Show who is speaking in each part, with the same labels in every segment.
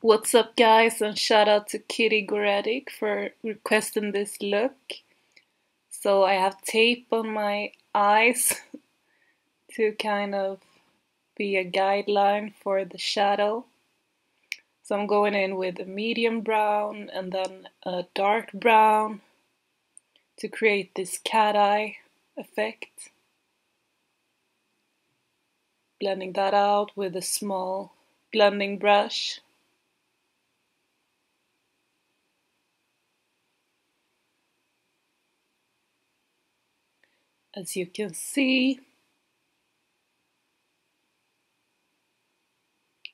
Speaker 1: What's up, guys, and shout out to Kitty Goretic for requesting this look. So I have tape on my eyes to kind of be a guideline for the shadow. So I'm going in with a medium brown and then a dark brown to create this cat eye effect. Blending that out with a small blending brush. As you can see,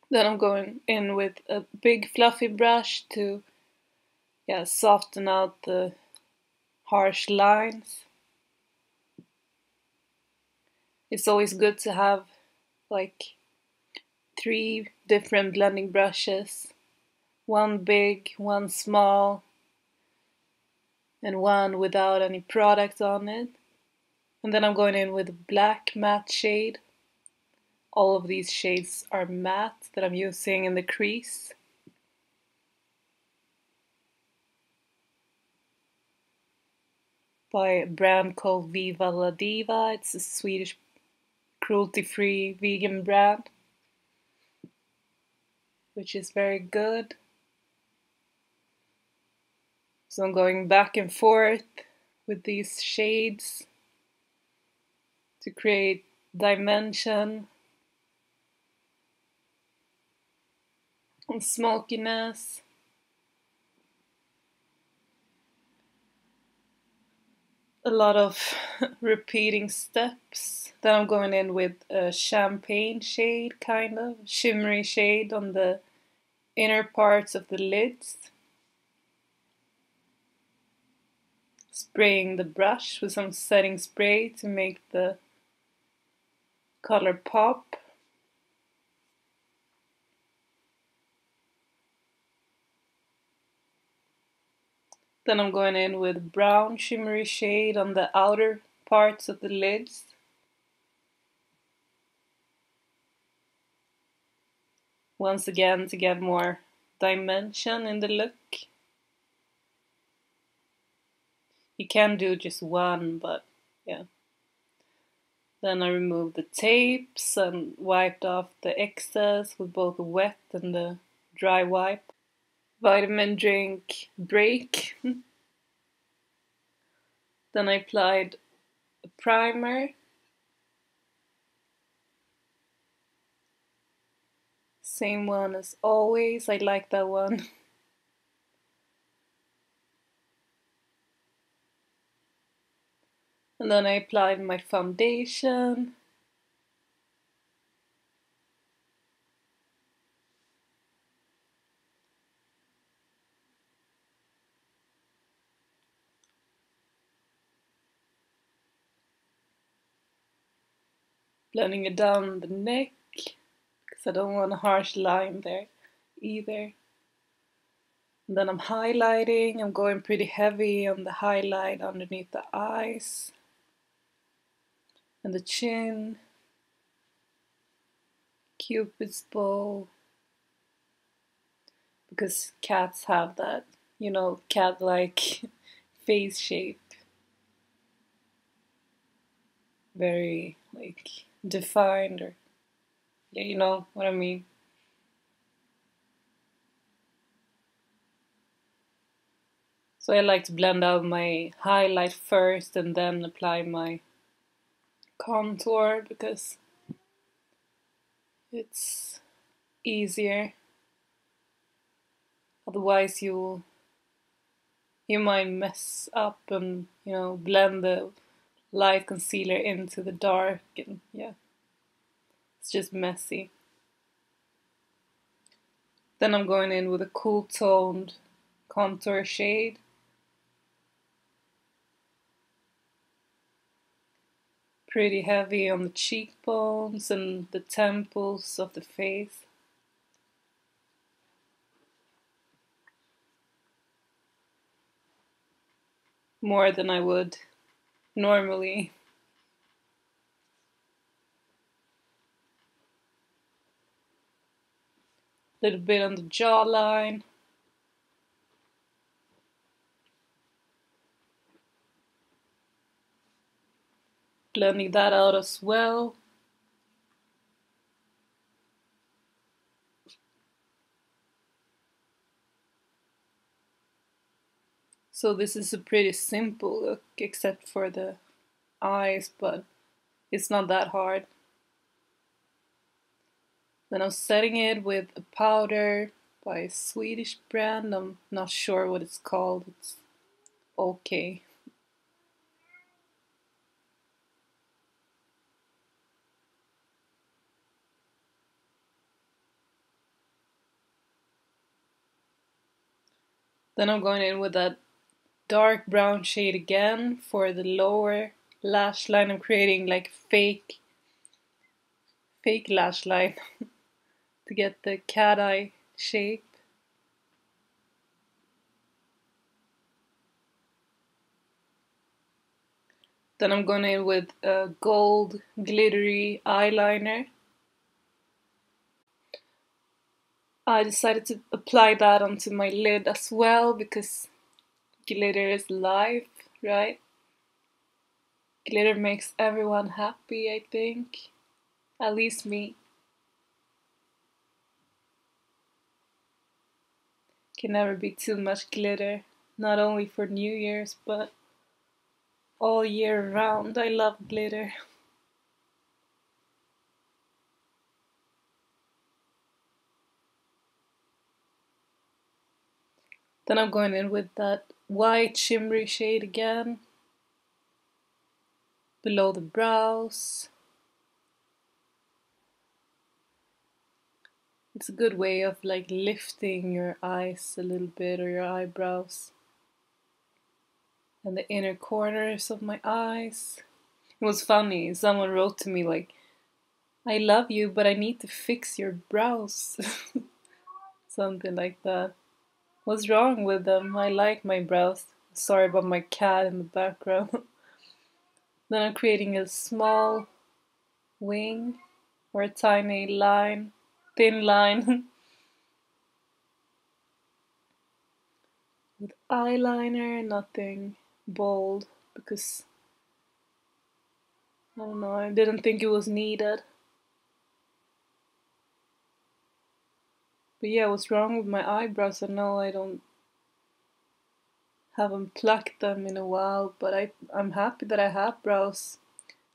Speaker 1: then I'm going in with a big fluffy brush to soften out the harsh lines. It's always good to have like 3 different blending brushes, one big, one small, and one without any product on it. And then I'm going in with a black matte shade. All of these shades are matte that I'm using in the crease. By a brand called Viva La Diva. It's a Swedish cruelty-free vegan brand, which is very good. So I'm going back and forth with these shades to create dimension and smokiness. A lot of repeating steps. Then I'm going in with a champagne shade, kind of shimmery shade on the inner parts of the lids. Spraying the brush with some setting spray to make the color pop. Then I'm going in with brown shimmery shade on the outer parts of the lids. Once again, to get more dimension in the look. You can do just one, but yeah. Then I removed the tapes and wiped off the excess with both the wet and the dry wipe. Vitamin drink break. Then I applied a primer. Same one as always, I like that one. And then I applied my foundation. Blending it down the neck, because I don't want a harsh line there either. And then I'm highlighting. I'm going pretty heavy on the highlight underneath the eyes and the chin, Cupid's bow, because cats have that, cat-like face shape. Very, defined, or, yeah, you know what I mean. So I like to blend out my highlight first and then apply my contour, because it's easier. Otherwise you might mess up and blend the light concealer into the dark, and yeah, it's just messy. Then I'm going in with a cool toned contour shade. Pretty heavy on the cheekbones and the temples of the face. More than I would normally. A little bit on the jawline. Blending that out as well. So this is a pretty simple look, except for the eyes, but it's not that hard. Then I'm setting it with a powder by a Swedish brand. I'm not sure what it's called. It's okay. Then I'm going in with that dark brown shade again for the lower lash line. I'm creating like fake lash line to get the cat eye shape. Then I'm going in with a gold glittery eyeliner. I decided to apply that onto my lid as well because glitter is life, right? Glitter makes everyone happy, I think. At least me. Can never be too much glitter. Not only for New Year's, but all year round. I love glitter. Then I'm going in with that white shimmery shade again. Below the brows. It's a good way of like lifting your eyes a little bit, or your eyebrows. And the inner corners of my eyes. It was funny, someone wrote to me like, I love you, but I need to fix your brows. Something like that. What's wrong with them? I like my brows. Sorry about my cat in the background. Then I'm creating a small wing or a tiny line, thin line with eyeliner, nothing bold because I don't know, I didn't think it was needed. But yeah, what's wrong with my eyebrows? I know I haven't plucked them in a while, but I'm happy that I have brows.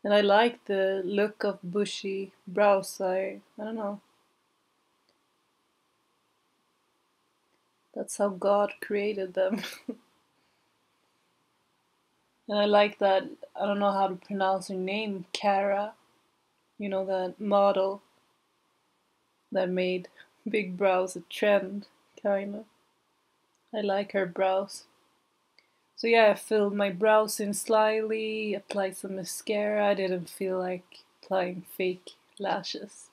Speaker 1: And I like the look of bushy brows. I don't know. That's how God created them. And I like that, I don't know how to pronounce her name, Cara. You know, that model that made big brows a trend, kind of. I like her brows. So yeah, I filled my brows in slightly, applied some mascara. I didn't feel like applying fake lashes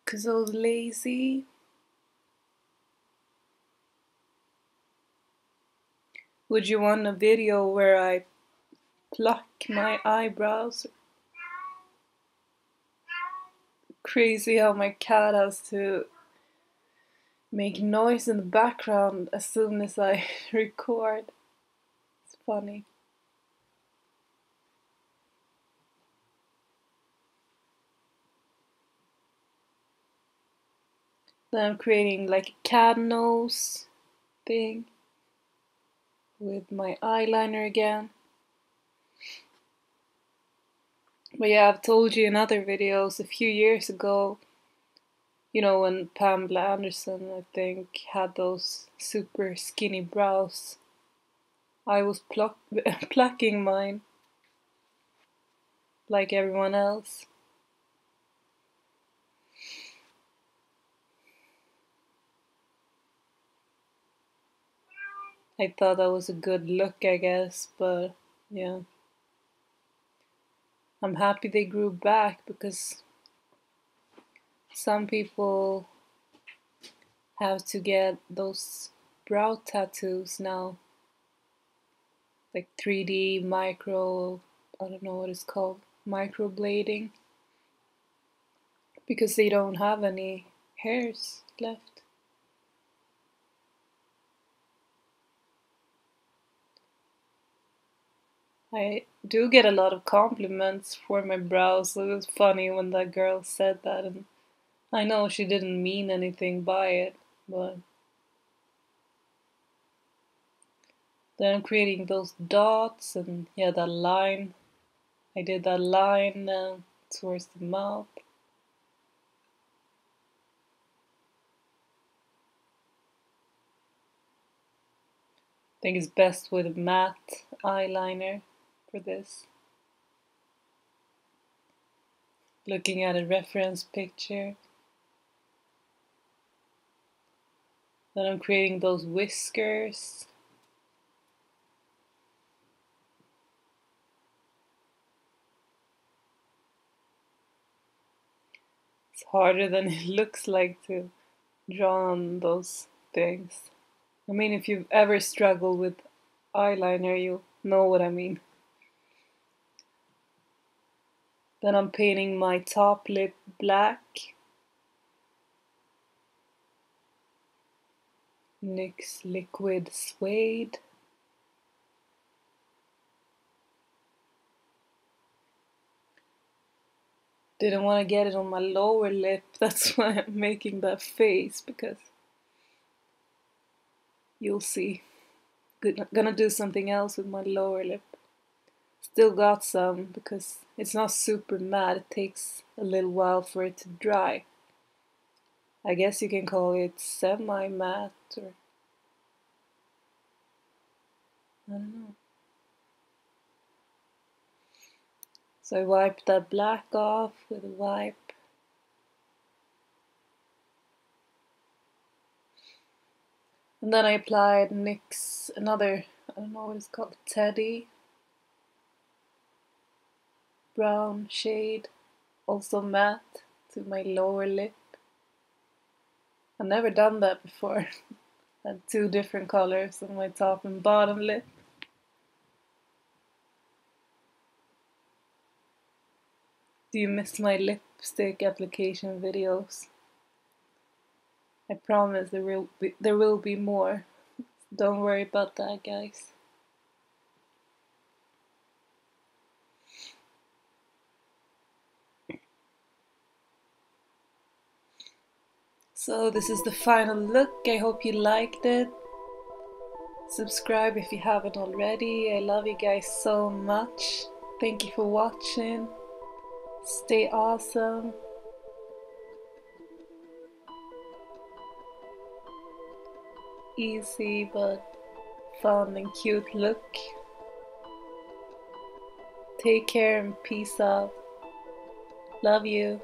Speaker 1: because I was lazy. Would you want a video where I pluck my eyebrows? Crazy how my cat has to make noise in the background as soon as I record. It's funny. Then I'm creating like a cat nose thing with my eyeliner again. But yeah, I've told you in other videos a few years ago, you know, when Pamela Anderson, I think, had those super skinny brows, I was plucking mine like everyone else. I thought that was a good look, I guess, but yeah. I'm happy they grew back because some people have to get those brow tattoos now. Like 3D micro, I don't know what it's called, microblading. because they don't have any hairs left. I do get a lot of compliments for my brows, so it was funny when that girl said that, and I know she didn't mean anything by it, but then I'm creating those dots and yeah, that line. I did that line towards the mouth. I think it's best with a matte eyeliner for this. Looking at a reference picture. Then I'm creating those whiskers. It's harder than it looks like to draw on those things. I mean, if you've ever struggled with eyeliner, you know what I mean. Then I'm painting my top lip black. NYX Liquid Suede. Didn't want to get it on my lower lip, that's why I'm making that face, because you'll see. Gonna do something else with my lower lip. Still got some, because it's not super matte, it takes a little while for it to dry. I guess you can call it semi-matte, or I don't know. So I wiped that black off with a wipe. And then I applied NYX, another, I don't know what it's called, Teddy brown shade, also matte, to my lower lip. I've never done that before. I had two different colors on my top and bottom lip. Do you miss my lipstick application videos? I promise there will be more. Don't worry about that, guys. So this is the final look. I hope you liked it. Subscribe if you haven't already. I love you guys so much. Thank you for watching. Stay awesome. Easy but fun and cute look. Take care and peace out. Love you.